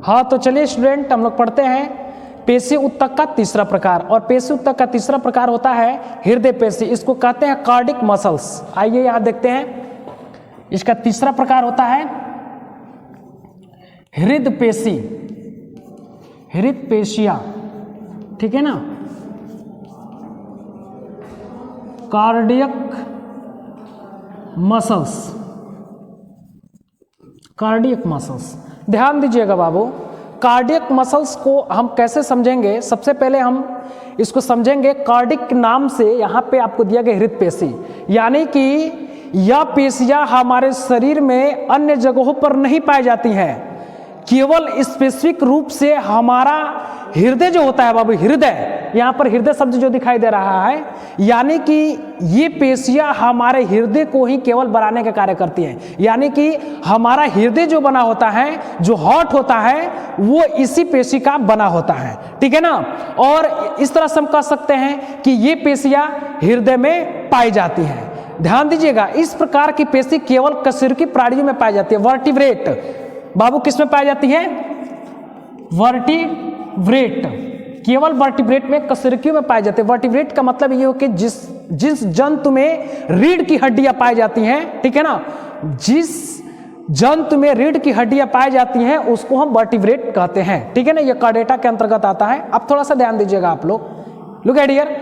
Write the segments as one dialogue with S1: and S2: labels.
S1: हाँ तो चलिए स्टूडेंट, हम लोग पढ़ते हैं पेशी ऊतक का तीसरा प्रकार। और पेशी ऊतक का तीसरा प्रकार होता है हृदय पेशी, इसको कहते हैं कार्डिक मसल्स। आइए यहाँ देखते हैं, इसका तीसरा प्रकार होता है हृदय पेशी, हृदय पेशियां, ठीक है ना, कार्डियक मसल्स, कार्डियक मसल्स। ध्यान दीजिएगा बाबू, कार्डियक मसल्स को हम कैसे समझेंगे? सबसे पहले हम इसको समझेंगे कार्डिक नाम से। यहाँ पे आपको दिया गया हृदय पेशी, यानी कि यह पेशियां हमारे शरीर में अन्य जगहों पर नहीं पाई जाती हैं, केवल स्पेसिफिक रूप से हमारा हृदय जो होता है बाबू, हृदय, यहाँ पर हृदय शब्द जो दिखाई दे रहा है, यानी कि ये पेशियां हमारे हृदय को ही केवल बनाने का कार्य करती हैं। यानी कि हमारा हृदय जो बना होता है, जो हार्ट होता है, वो इसी पेशी का बना होता है, ठीक है ना। और इस तरह से हम कह सकते हैं कि ये पेशियां हृदय में पाई जाती हैं। ध्यान दीजिएगा, इस प्रकार की पेशी केवल कशेरुकी प्राणियों में पाई जाती है। वर्टिब्रेट बाबू किस में पाई जाती है? वर्टिब्रेट, केवल वर्टिब्रेट में, कशेरुकियों में पाई जाती है। वर्टिब्रेट का मतलब ये हो कि जिस जंतु में रीढ़ की हड्डियां पाई जाती हैं, ठीक है ना, जिस जंतु में रीढ़ की हड्डियां पाई जाती हैं उसको हम वर्टिब्रेट कहते हैं, ठीक है ना। ये कार्डेटा के अंतर्गत आता है। अब थोड़ा सा ध्यान दीजिएगा आप लोग, लुक एट हियर,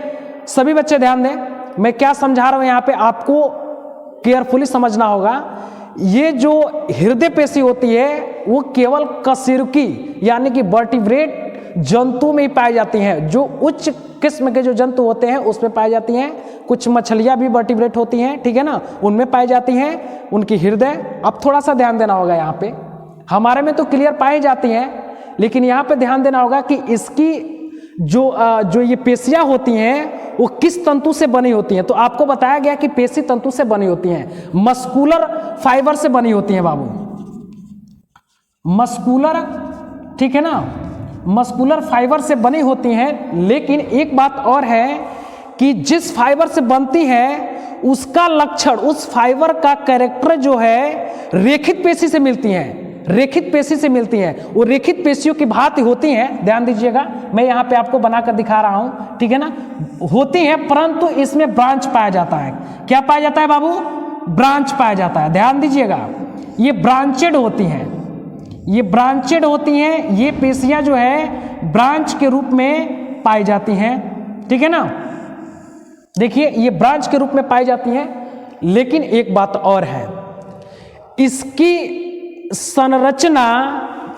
S1: सभी बच्चे ध्यान दें, मैं क्या समझा रहा हूं यहाँ पे आपको केयरफुली समझना होगा। ये जो हृदय पेशी होती है वो केवल कशेरुकी यानी कि वर्टिब्रेट जंतु में ही पाई जाती हैं। जो उच्च किस्म के जो जंतु होते हैं उसमें पाई जाती हैं। कुछ मछलियां भी वर्टिब्रेट होती हैं, ठीक है ना, उनमें पाई जाती हैं उनकी हृदय। अब थोड़ा सा ध्यान देना होगा, यहाँ पे हमारे में तो क्लियर पाई जाती हैं, लेकिन यहाँ पे ध्यान देना होगा कि इसकी जो ये पेशियां होती हैं वो किस तंतु से बनी होती हैं। तो आपको बताया गया कि पेशी तंतु से बनी होती हैं, मस्कुलर फाइबर से बनी होती हैं बाबू, मस्कुलर, ठीक है ना, मस्कुलर फाइबर से बनी होती हैं। लेकिन एक बात और है कि जिस फाइबर से बनती है उसका लक्षण, उस फाइबर का कैरेक्टर जो है रेखित पेशी से मिलती है, रेखित पेशी से मिलती हैं। वो रेखित पेशियों की भांति होती हैं। ध्यान दीजिएगा, मैं यहाँ पे आपको बनाकर दिखा रहा हूँ, ठीक है ना, होती हैं, परंतु इसमें ब्रांच पाया जाता है। क्या पाया जाता है बाबू? ब्रांच पाया जाता है। ध्यान दीजिएगा, ये ब्रांचेड होती हैं, ये ब्रांचेड होती हैं। ये पेशियां जो है ब्रांच के रूप में पाई जाती हैं, ठीक है ना। देखिए, ये ब्रांच के रूप में पाई जाती हैं। लेकिन एक बात और है, इसकी संरचना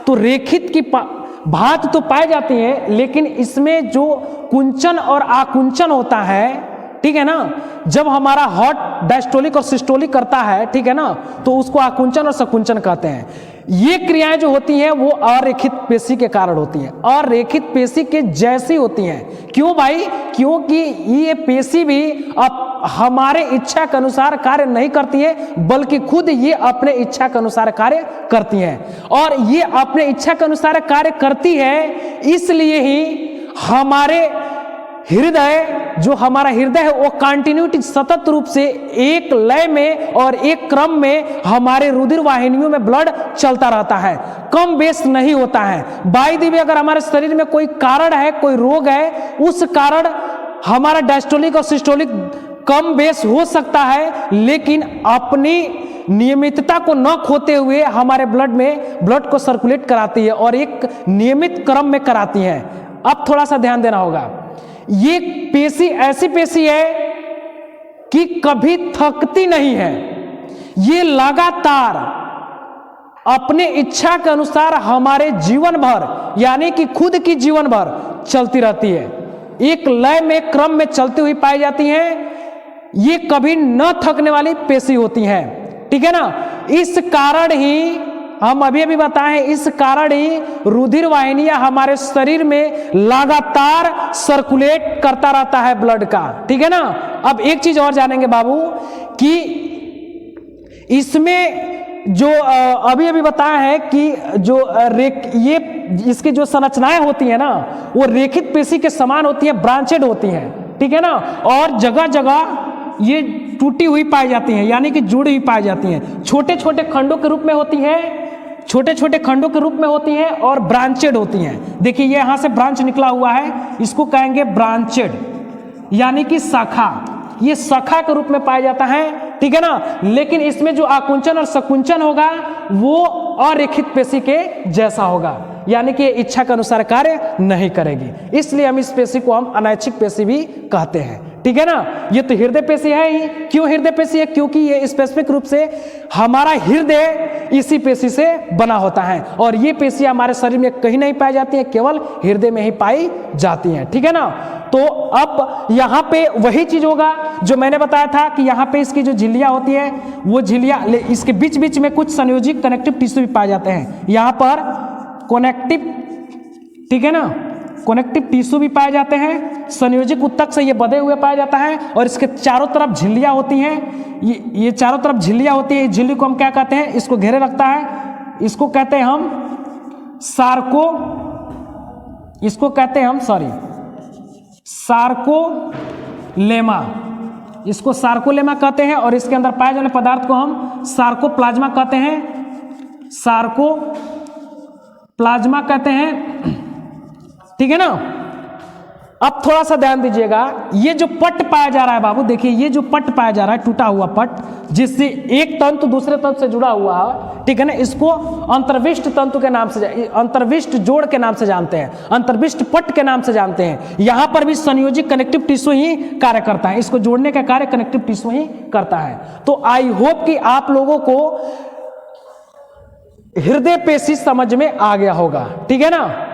S1: तो रेखित की भांति तो पाई जाती है, लेकिन इसमें जो कुंचन और आकुंचन होता है, ठीक है ना, जब हमारा हार्ट डायस्टोलिक और सिस्टोलिक करता है, ठीक है ना, तो उसको आकुंचन और सकुंचन कहते हैं। ये क्रियाएं जो होती हैं वो अरेखित पेशी के कारण होती हैं, अरेखित पेशी के जैसी होती हैं। क्यों भाई? क्योंकि ये पेशी भी अब हमारे इच्छा के अनुसार कार्य नहीं करती है, बल्कि खुद ये अपने इच्छा के अनुसार कार्य करती हैं। और ये अपने इच्छा के अनुसार कार्य करती है, इसलिए ही हमारे हृदय, जो हमारा हृदय है, वो कंटिन्यूटी, सतत रूप से एक लय में और एक क्रम में हमारे रुधिर वाहिनियों में ब्लड चलता रहता है, कम बेस नहीं होता है। बाय द वे, अगर हमारे शरीर में कोई कारण है, कोई रोग है, उस कारण हमारा डायस्टोलिक और सिस्टोलिक कम बेस हो सकता है, लेकिन अपनी नियमितता को न खोते हुए हमारे ब्लड में ब्लड को सर्कुलेट कराती है और एक नियमित क्रम में कराती है। अब थोड़ा सा ध्यान देना होगा, ये पेशी ऐसी पेशी है कि कभी थकती नहीं है। ये लगातार अपने इच्छा के अनुसार हमारे जीवन भर, यानी कि खुद की जीवन भर चलती रहती है, एक लय में क्रम में चलती हुई पाई जाती हैं। ये कभी न थकने वाली पेशी होती हैं, ठीक है ना। इस कारण ही हम अभी बताएं, इस कारण ही रुधिर वाहिनियां हमारे शरीर में लगातार सर्कुलेट करता रहता है ब्लड का, ठीक है ना। अब एक चीज और जानेंगे बाबू कि इसमें जो अभी बताया है कि जो ये इसकी जो संरचनाएं होती है ना, वो रेखित पेशी के समान होती है, ब्रांचेड होती हैं, ठीक है ना। और जगह जगह ये टूटी हुई पाई जाती हैं, यानी कि जुड़ी हुई पाई जाती हैं, छोटे छोटे खंडों के रूप में होती है, छोटे छोटे खंडों के रूप में होती हैं और ब्रांचेड होती हैं। देखिए ये यहां से ब्रांच निकला हुआ है, इसको कहेंगे ब्रांचेड, यानी कि शाखा। ये शाखा के रूप में पाया जाता है, ठीक है ना। लेकिन इसमें जो आकुंचन और संकुंचन होगा वो अरेखित पेशी के जैसा होगा, यानी कि इच्छा के अनुसार कार्य नहीं करेगी। इसलिए हम इस पेशी को हम अनैच्छिक पेशी भी कहते हैं, ठीक है ना। ये तो हृदय पेशी है ही। क्यों हृदय पेशी है? क्योंकि ये स्पेसिफिक रूप से हमारा हृदय इसी पेशी से बना होता है, और ये पेशी हमारे शरीर में कहीं नहीं पाई जाती है, केवल हृदय में ही पाई जाती है, ठीक है ना। तो अब यहाँ पे वही चीज होगा जो मैंने बताया था कि यहाँ पे इसकी जो झिल्लियां होती है वो झिल्लियां, इसके बीच बीच में कुछ संयोजित कनेक्टिव टिश्यू भी पाए जाते हैं। यहाँ पर कनेक्टिव, ठीक है ना, कनेक्टिव टिश्यू भी पाए जाते हैं, संयोजिक उत्तक से ये बधे हुए पाया जाता है, और इसके चारों तरफ झिल्लियां होती हैं। ये चारों तरफ झिल्लियां होती है। झिल्ली को हम क्या कहते हैं? इसको घेरे रखता है, इसको कहते हैं हम सार्को, इसको कहते हैं हम सार्कोलेमा, इसको सार्कोलेमा कहते हैं। और इसके अंदर पाए जाने पदार्थ को हम सार्कोप्लाज्मा कहते हैं, सार्कोप्लाज्मा कहते हैं, ठीक है ना। अब थोड़ा सा ध्यान दीजिएगा, ये जो पट पाया जा रहा है बाबू, देखिए ये जो पट पाया जा रहा है, टूटा हुआ पट जिससे एक तंतु दूसरे तंतु से जुड़ा हुआ है, ठीक है ना, इसको अंतर्विष्ट तंतु के नाम से, अंतर्विष्ट जोड़ के नाम से जानते हैं, अंतर्विष्ट पट के नाम से जानते हैं। यहां पर भी संयोजिक कनेक्टिव टिश्यू ही कार्य करता है, इसको जोड़ने का कार्य कनेक्टिव टिश्यू ही करता है। तो आई होप कि आप लोगों को हृदय पेशी समझ में आ गया होगा, ठीक है ना।